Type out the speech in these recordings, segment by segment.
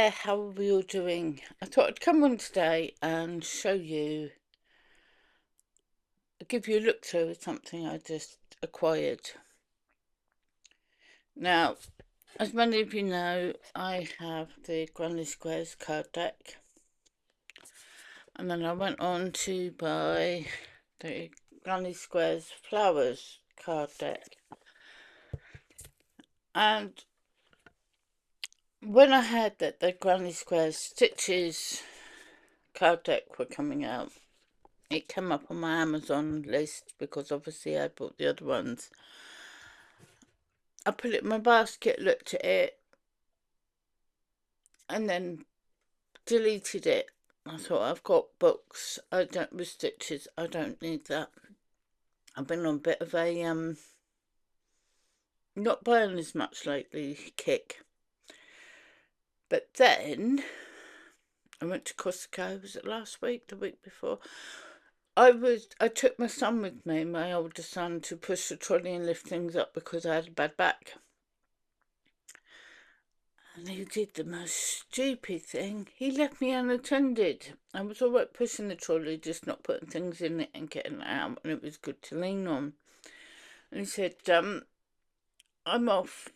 there, how are we all doing? I thought I'd come on today and show you, give you a look through of something I just acquired. Now, as many of you know, I have the Granny Squares card deck, and then I went on to buy the Granny Squares Flowers card deck. And when I heard that the Granny Squares Stitches card deck were coming out, it came up on my Amazon list because obviously I bought the other ones. I put it in my basket, looked at it, and then deleted it. I thought, I've got books, I don't, with stitches, I don't need that. I've been on a bit of a, not buying as much lately kick. But then, I went to Costco, was it last week, the week before? I took my son with me, my older son, to push the trolley and lift things up because I had a bad back. And he did the most stupid thing. He left me unattended. I was all right pushing the trolley, just not putting things in it and getting it out, and it was good to lean on. And he said, I'm off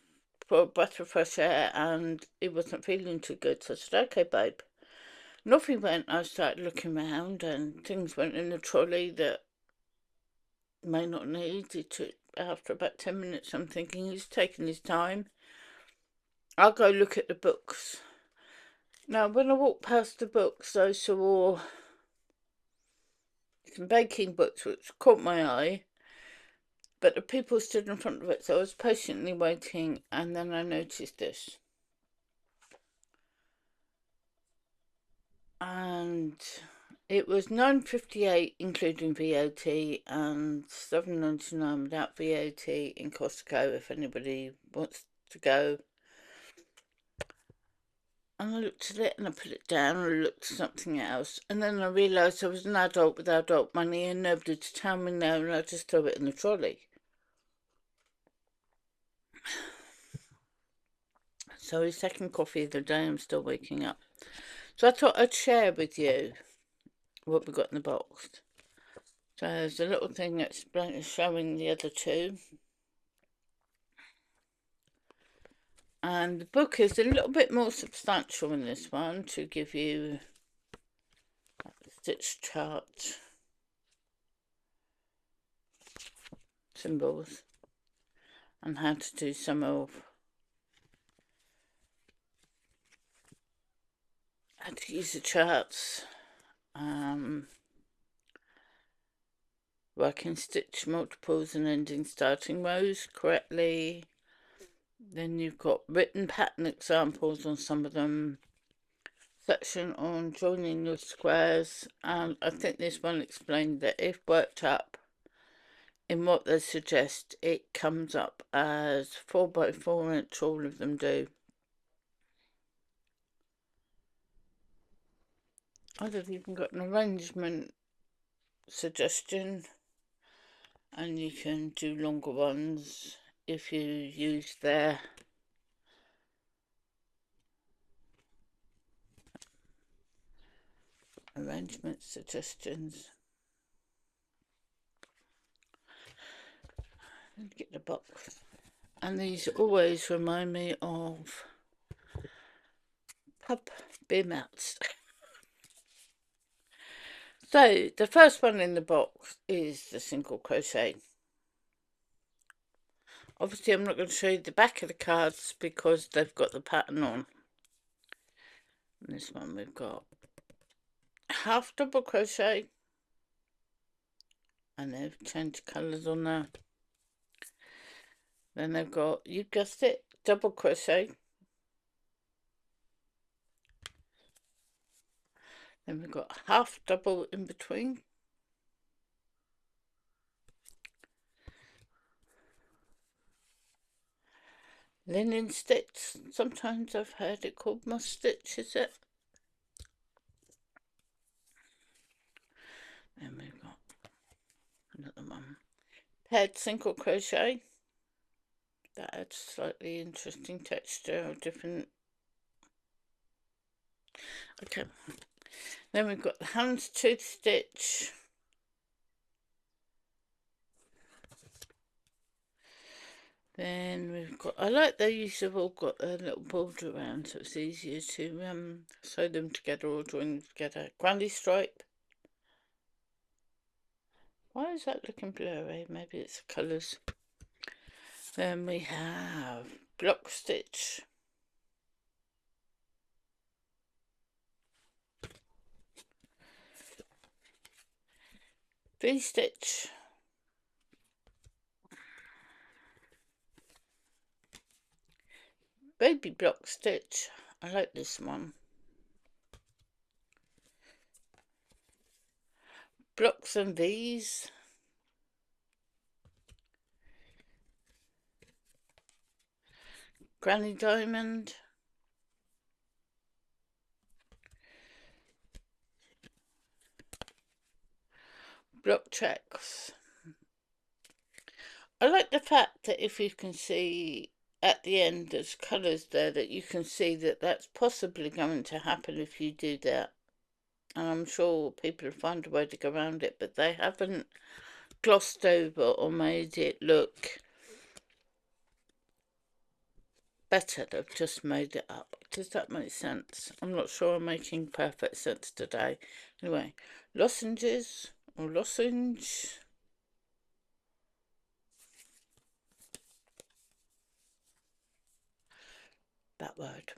for a breath of fresh air, and he wasn't feeling too good. So I said, okay, babe. And off he went. I started looking around, and things went in the trolley that may not need. It took, after about 10 minutes, I'm thinking he's taking his time. I'll go look at the books. Now, when I walked past the books, I saw some baking books which caught my eye, but the people stood in front of it, so I was patiently waiting, and then I noticed this. And it was £9.58 including VAT and £7.99 without VAT in Costco if anybody wants to go. And I looked at it and I put it down and I looked at something else. And then I realised I was an adult with adult money and nobody to tell me no, and I just threw it in the trolley. So his second coffee of the day, I'm still waking up. So I thought I'd share with you what we got in the box. So there's a little thing that's showing the other two. And the book is a little bit more substantial in this one to give you a stitch chart, symbols, and how to do some of how to use the charts, working stitch multiples and ending starting rows correctly. Then you've got written pattern examples on some of them, section on joining your squares, and I think this one explained that if worked up in what they suggest, it comes up as 4x4 inch, all of them do. I've even got an arrangement suggestion, and you can do longer ones if you use their arrangement suggestions. Let me get the box. And these always remind me of pub beer mats. So the first one in the box is the single crochet. Obviously I'm not going to show you the back of the cards because they've got the pattern on. And this one we've got half double crochet, and they've changed colours on there. Then they've got, you guessed it, double crochet. Then we've got half double in between. Linen stitch, sometimes I've heard it called moss stitch, is it? Then we've got another one. Paired single crochet. That adds slightly interesting texture or different Okay. Then we've got the houndstooth stitch. Then we've got, I like these have all got a little border around so it's easier to sew them together or join them together. Granny stripe. Why is that looking blurry? Maybe it's the colours. Then we have block stitch. V-stitch. Baby block stitch. I like this one. Blocks and V's. Granny diamond. Block checks. I like the fact that if you can see at the end there's colours there that you can see that that's possibly going to happen if you do that. And I'm sure people have found a way to go around it, but they haven't glossed over or made it look better. They've just made it up. Does that make sense? I'm not sure I'm making perfect sense today. Anyway, lozenges or lozenge. That word.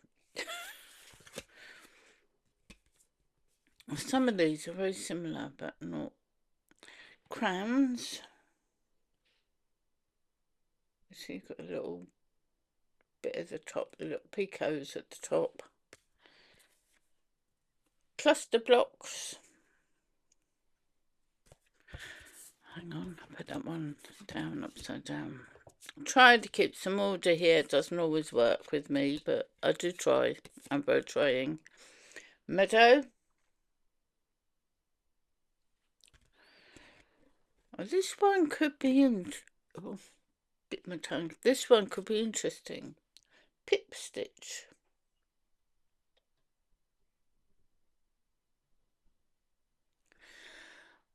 Some of these are very similar, but not. Crowns. So you've got a little bit at the top, the little picots at the top. Cluster blocks. Hang on, I put that one down, upside down. I'm trying to keep some order here. It doesn't always work with me, but I do try. I'm very trying. Meadow. Oh, this one could be oh, bit my tongue. This one could be interesting. Pip stitch.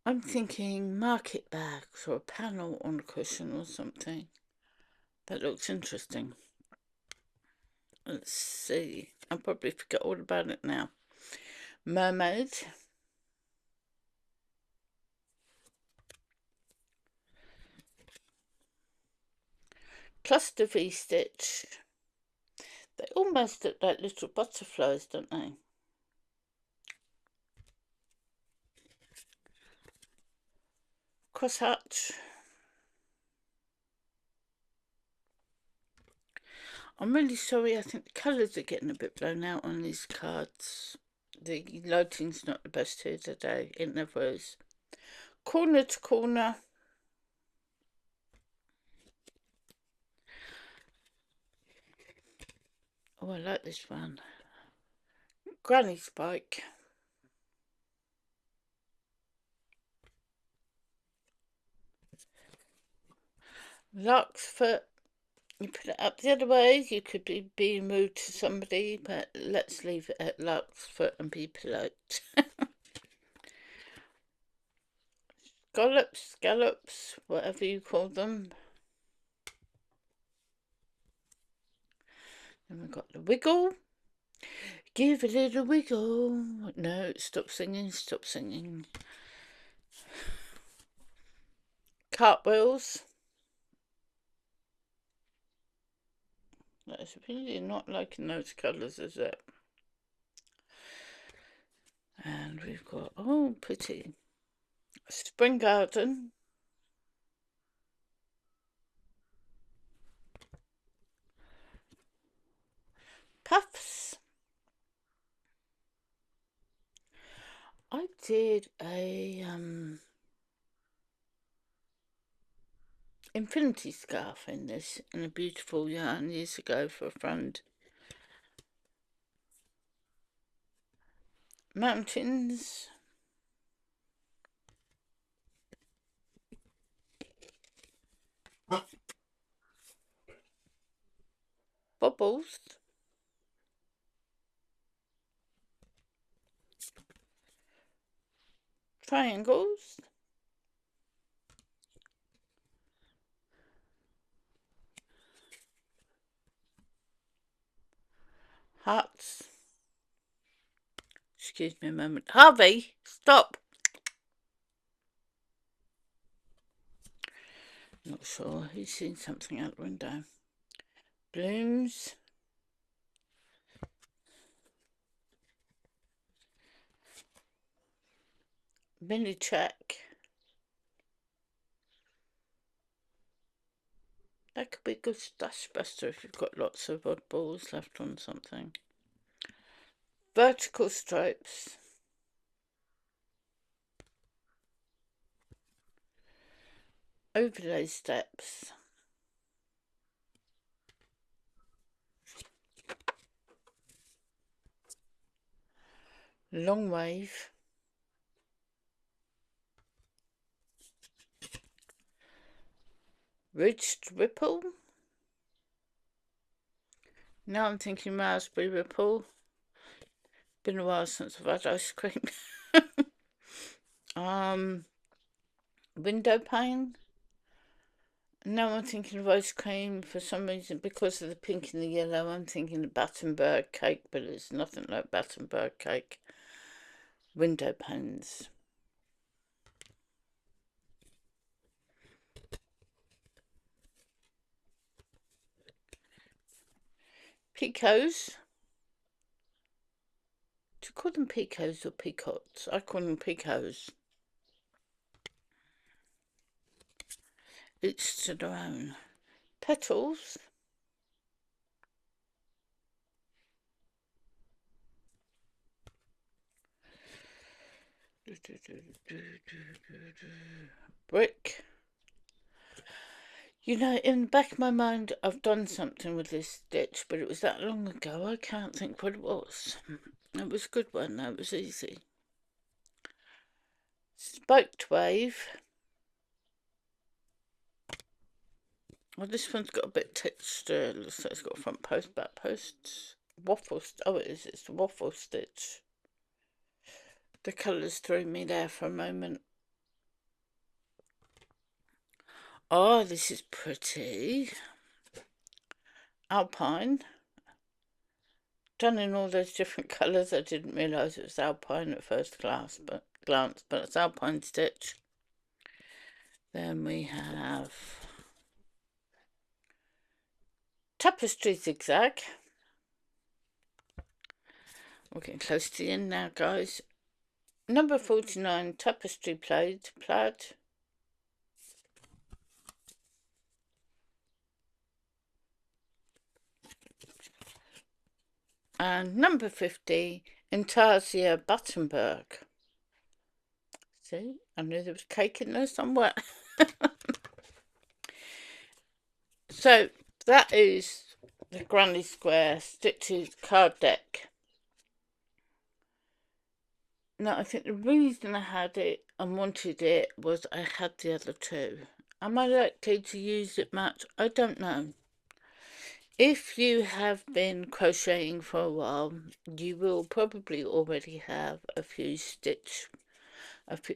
I'm thinking market bags or a panel on a cushion or something. That looks interesting. Let's see. I'll probably forget all about it now. Mermaid. Cluster V-stitch. They almost look like little butterflies, don't they? Crosshatch. I'm really sorry, I think the colours are getting a bit blown out on these cards. The lighting's not the best here today, it never is. Corner to corner. Oh, I like this one. Granny spike. Lark's foot. You put it up the other way, you could be being rude to somebody, but let's leave it at Lark's foot and be polite. Scallops, whatever you call them. Then we've got the wiggle. Give a little wiggle. No, stop singing, stop singing. Cartwheels. That's really not liking those colours, is it? And we've got, oh, pretty. Spring garden. Puffs. I did a infinity scarf in this in a beautiful yarn years ago for a friend. Mountains. Bubbles. triangles, hearts. Excuse me a moment. Harvey, stop. Not sure. He's seen something out the window. Blooms. Mini check. That could be a good stash buster if you've got lots of odd balls left on something. Vertical stripes. Overlay steps. Long wave. Ridged ripple. Now I'm thinking raspberry ripple. Been a while since I've had ice cream. Window pane. Now I'm thinking of ice cream for some reason because of the pink and the yellow. I'm thinking of Battenberg cake, but it's nothing like Battenberg cake. Window panes. Picots. Do you call them picots or peacocks? I call them picots. Each to their own. Petals. Brick. You know, in the back of my mind, I've done something with this stitch, but it was that long ago, I can't think what it was. It was a good one, though. It was easy. Spiked wave. Well, this one's got a bit texture. Looks like it's got a front post, back post. Waffle. Oh, it is. It's the waffle stitch. The colours threw me there for a moment. Oh, this is pretty. Alpine. Done in all those different colours. I didn't realise it was alpine at first glance, but it's alpine stitch. Then we have tapestry zigzag. We're getting close to the end now, guys. Number 49, tapestry plaid. And number 50, Intarsia Battenberg. See, I knew there was cake in there somewhere. So, that is the Granny Square Stitches card deck. Now, I think the reason I had it and wanted it was I had the other two. Am I likely to use it much? I don't know. If you have been crocheting for a while, you will probably already have a few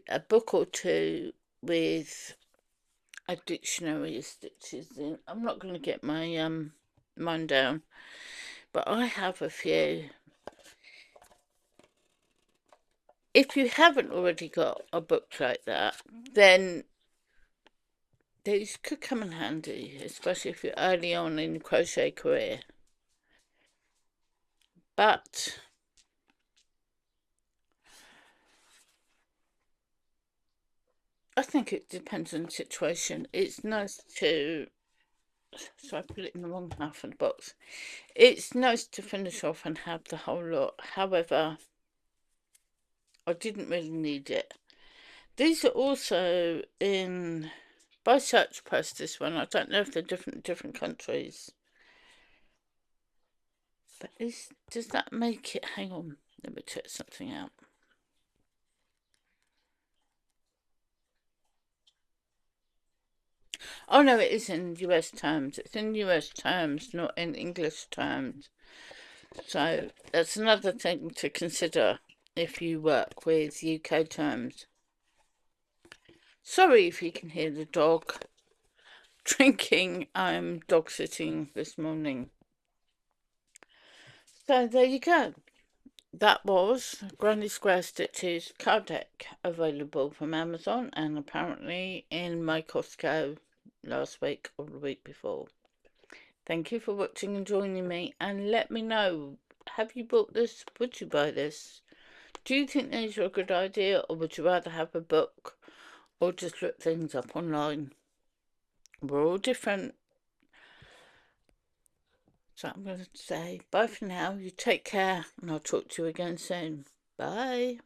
a book or two with a dictionary of stitches in. I'm not going to get my mine down, but I have a few. If you haven't already got a book like that, then these could come in handy, especially if you're early on in your crochet career. But I think it depends on the situation. It's nice to... So I put it in the wrong half of the box. It's nice to finish off and have the whole lot. However, I didn't really need it. These are also in... By Search Press, this one. I don't know if they're different in different countries. But does that make it... Hang on, let me check something out. Oh no, it is in US terms. It's in US terms, not in English terms. So that's another thing to consider if you work with UK terms. Sorry if you can hear the dog drinking. I'm dog sitting this morning. So there you go. That was Granny Square Stitches card deck, available from Amazon and apparently in my Costco last week or the week before. Thank you for watching and joining me, and let me know, have you bought this? Would you buy this? Do you think these are a good idea, or would you rather have a book or just look things up online? We're all different. So I'm going to say bye for now. You take care, and I'll talk to you again soon. Bye.